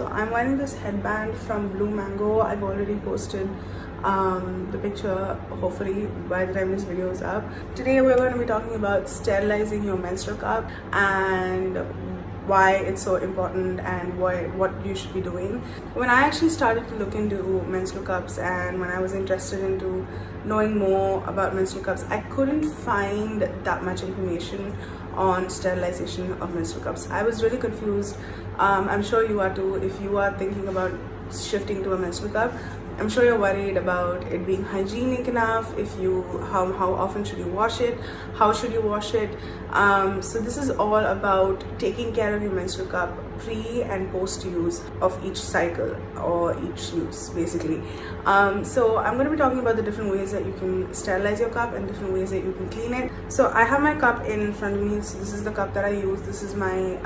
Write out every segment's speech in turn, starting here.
So I'm wearing this headband from Blue Mango. I've already posted the picture hopefully by the time this video is up. Today we're going to be talking about sterilizing your menstrual cup and why it's so important and what you should be doing. When I actually started to look into menstrual cups and when I was interested into knowing more about menstrual cups, I couldn't find that much information on sterilization of menstrual cups. I was really confused. I'm sure you are too. If you are thinking about shifting to a menstrual cup, I'm sure you're worried about it being hygienic enough. How often should you wash it? How should you wash it? So this is all about taking care of your menstrual cup pre and post use of each cycle or each use basically. So I'm going to be talking about the different ways that you can sterilize your cup and different ways that you can clean it. So I have my cup in front of me. So this is the cup that I use. This is my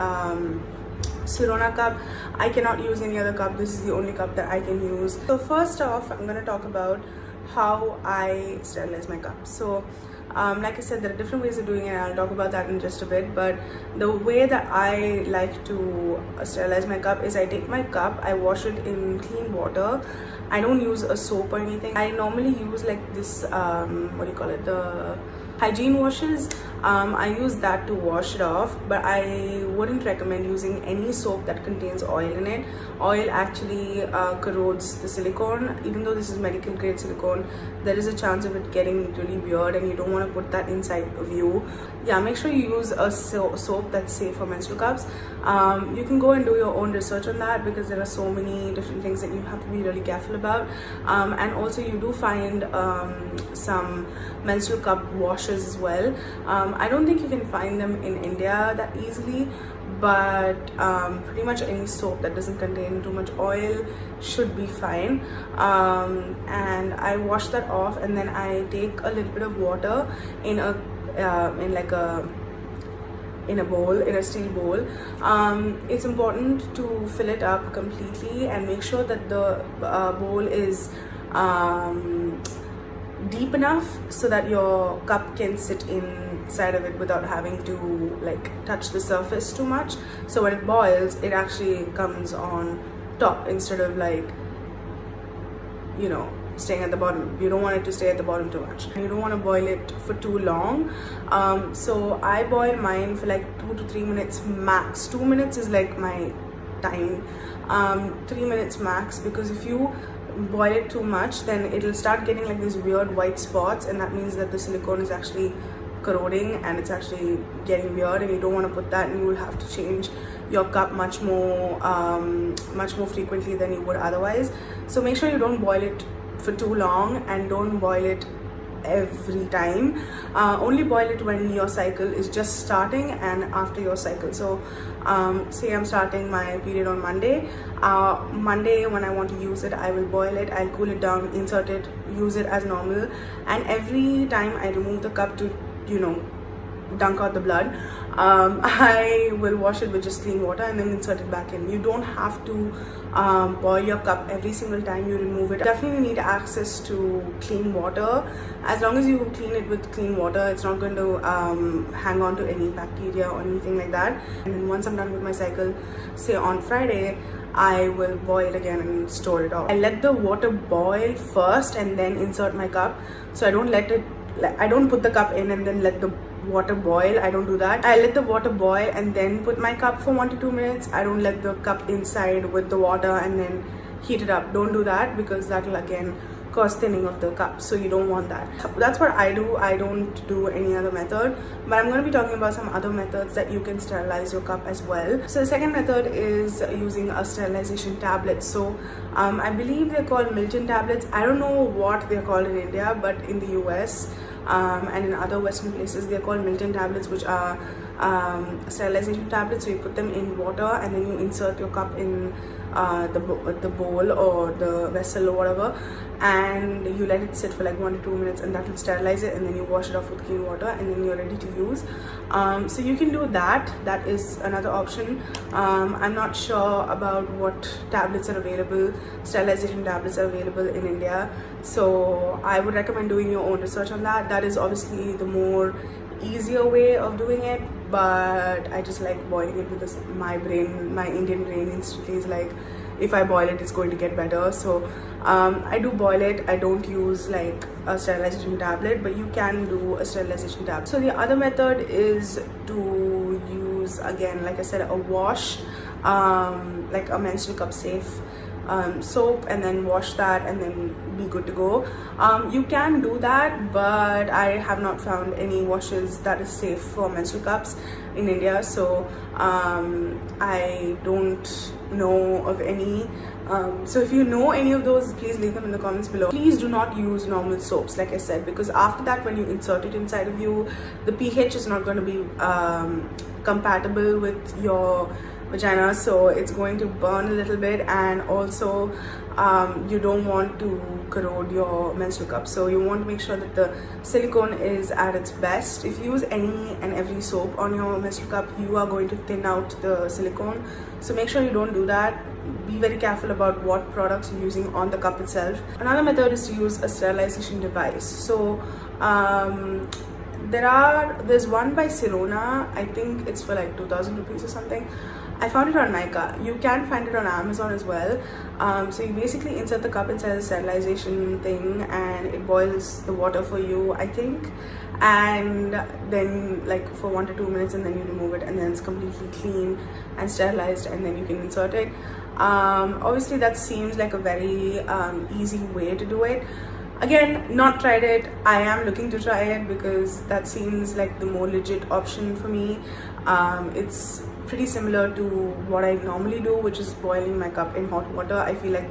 Sirona cup. I cannot use any other cup. This is the only cup that I can use. So first off, I'm going to talk about how I sterilize my cup. So like I said, there are different ways of doing it. I'll talk about that in just a bit. But the way that I like to sterilize my cup is I take my cup, I wash it in clean water. I don't use a soap or anything. I normally use like this, the hygiene washes. I use that to wash it off, but I wouldn't recommend using any soap that contains oil in it. Oil actually corrodes the silicone. Even though this is medical grade silicone, there is a chance of it getting really weird and you don't want to put that inside of you. Yeah, make sure you use a soap that's safe for menstrual cups. You can go and do your own research on that because there are so many different things that you have to be really careful about. And also you do find some menstrual cup washes as well. I don't think you can find them in India that easily, but pretty much any soap that doesn't contain too much oil should be fine. And I wash that off, and then I take a little bit of water in a bowl, in a steel bowl. It's important to fill it up completely and make sure that the bowl is deep enough so that your cup can sit inside of it without having to like touch the surface too much. So when it boils, it actually comes on top instead of like, you know, staying at the bottom. You don't want it to stay at the bottom too much. You don't want to boil it for too long. So I boil mine for like 2 to 3 minutes max. 2 minutes is like my time. 3 minutes max, because if you boil it too much, then it'll start getting like these weird white spots, and that means that the silicone is actually corroding and it's actually getting weird, and you don't want to put that, and you will have to change your cup much more frequently than you would otherwise. So make sure you don't boil it for too long and don't boil it every time. Only boil it when your cycle is just starting and after your cycle. So say I'm starting my period on Monday. Monday when I want to use it, I will boil it, I'll cool it down, insert it, use it as normal, and every time I remove the cup to, you know, dunk out the blood, I will wash it with just clean water and then insert it back in. You don't have to boil your cup every single time you remove it. You definitely need access to clean water. As long as you clean it with clean water, it's not going to hang on to any bacteria or anything like that. And then once I'm done with my cycle, say on Friday, I will boil it again and store it off. I let the water boil first and then insert my cup. So I don't put the cup in and then let the water boil. I don't do that. I let the water boil and then put my cup for 1 to 2 minutes. I don't let the cup inside with the water and then heat it up. Don't do that, because that will again cause thinning of the cup, so you don't want that. That's what I do. I don't do any other method, but I'm going to be talking about some other methods that you can sterilize your cup as well. So the second method is using a sterilization tablet. So I believe they're called Milton tablets. I don't know what they're called in India, but in the US and in other Western places, they're called Milton tablets, which are sterilization tablets. So you put them in water and then you insert your cup in the bowl or the vessel or whatever, and you let it sit for like 1 to 2 minutes, and that will sterilize it, and then you wash it off with clean water, and then you're ready to use. So you can do that. That is another option. I'm not sure about what tablets are available, sterilization tablets are available in India, so I would recommend doing your own research on that. That is obviously the more easier way of doing it, but I just like boiling it because my Indian brain instantly is like, if I boil it, it's going to get better. So I do boil it. I don't use like a sterilization tablet, but you can do a sterilization tablet. So the other method is to use, again, like I said, a wash, like a menstrual cup safe soap, and then wash that and then be good to go. You can do that, but I have not found any washes that is safe for menstrual cups in India, so I don't know of any. So if you know any of those, please leave them in the comments below. Please do not use normal soaps, like I said, because after that, when you insert it inside of you, the pH is not going to be compatible with your vagina, so it's going to burn a little bit, and also you don't want to corrode your menstrual cup, so you want to make sure that the silicone is at its best. If you use any and every soap on your menstrual cup, you are going to thin out the silicone, so make sure you don't do that. Be very careful about what products you're using on the cup itself. Another method is to use a sterilization device. So there's one by Sirona. I think it's for like 2,000 rupees or something. I found it on Nykaa. You can find it on Amazon as well. So you basically insert the cup inside the sterilization thing, and it boils the water for you, I think, and then like for 1 to 2 minutes, and then you remove it, and then it's completely clean and sterilized, and then you can insert it. Obviously that seems like a very easy way to do it. Again, not tried it. I am looking to try it because that seems like the more legit option for me. It's pretty similar to what I normally do, which is boiling my cup in hot water. I feel like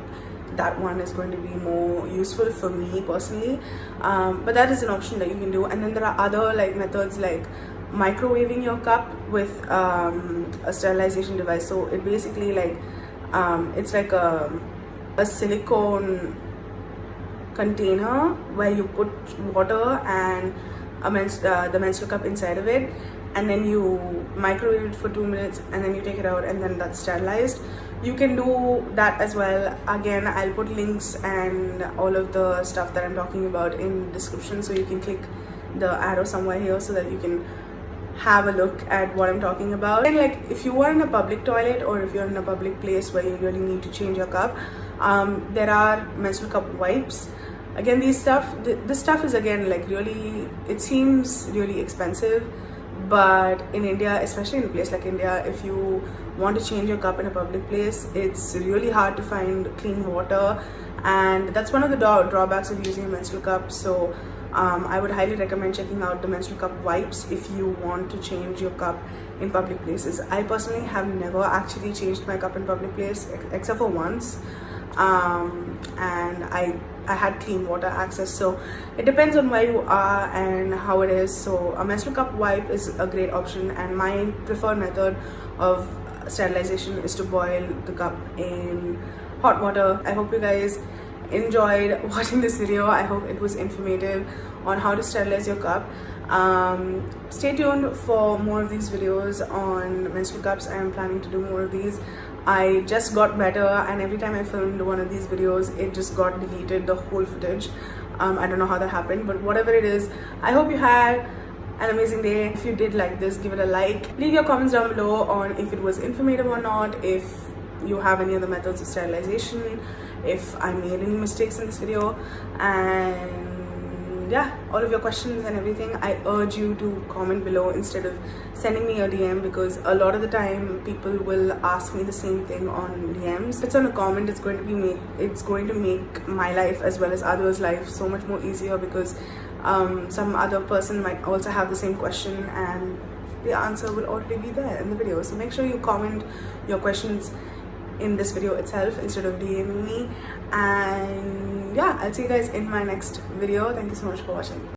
that one is going to be more useful for me personally, but that is an option that you can do. And then there are other like methods like microwaving your cup with a sterilization device. So it basically like it's like a silicone container where you put water and the menstrual cup inside of it, and then you microwave it for 2 minutes, and then you take it out, and then that's sterilized. You can do that as well. Again, I'll put links and all of the stuff that I'm talking about in description, so you can click the arrow somewhere here so that you can have a look at what I'm talking about. And like if you are in a public toilet, or if you're in a public place where you really need to change your cup, there are menstrual cup wipes. Again, this stuff is again like really, it seems really expensive, but in India, especially in a place like India, if you want to change your cup in a public place, it's really hard to find clean water, and that's one of the drawbacks of using a menstrual cup. So I would highly recommend checking out the menstrual cup wipes if you want to change your cup in public places. I personally have never actually changed my cup in public place except for once, and I had clean water access, so it depends on where you are and how it is. So a menstrual cup wipe is a great option, and my preferred method of sterilization is to boil the cup in hot water. I hope you guys enjoyed watching this video. I hope it was informative on how to sterilize your cup. Stay tuned for more of these videos on menstrual cups. I am planning to do more of these. I just got better, and every time I filmed one of these videos, it just got deleted, the whole footage. I don't know how that happened, but whatever it is, I hope you had an amazing day. If you did like this, give it a like. Leave your comments down below on if it was informative or not, if you have any other methods of sterilization, if I made any mistakes in this video, and yeah, all of your questions and everything, I urge you to comment below instead of sending me a DM, because a lot of the time people will ask me the same thing on DMs. If it's on a comment, it's going to make my life as well as others' life so much more easier, because some other person might also have the same question, and the answer will already be there in the video. So make sure you comment your questions in this video itself instead of DMing me. And yeah, I'll see you guys in my next video. Thank you so much for watching.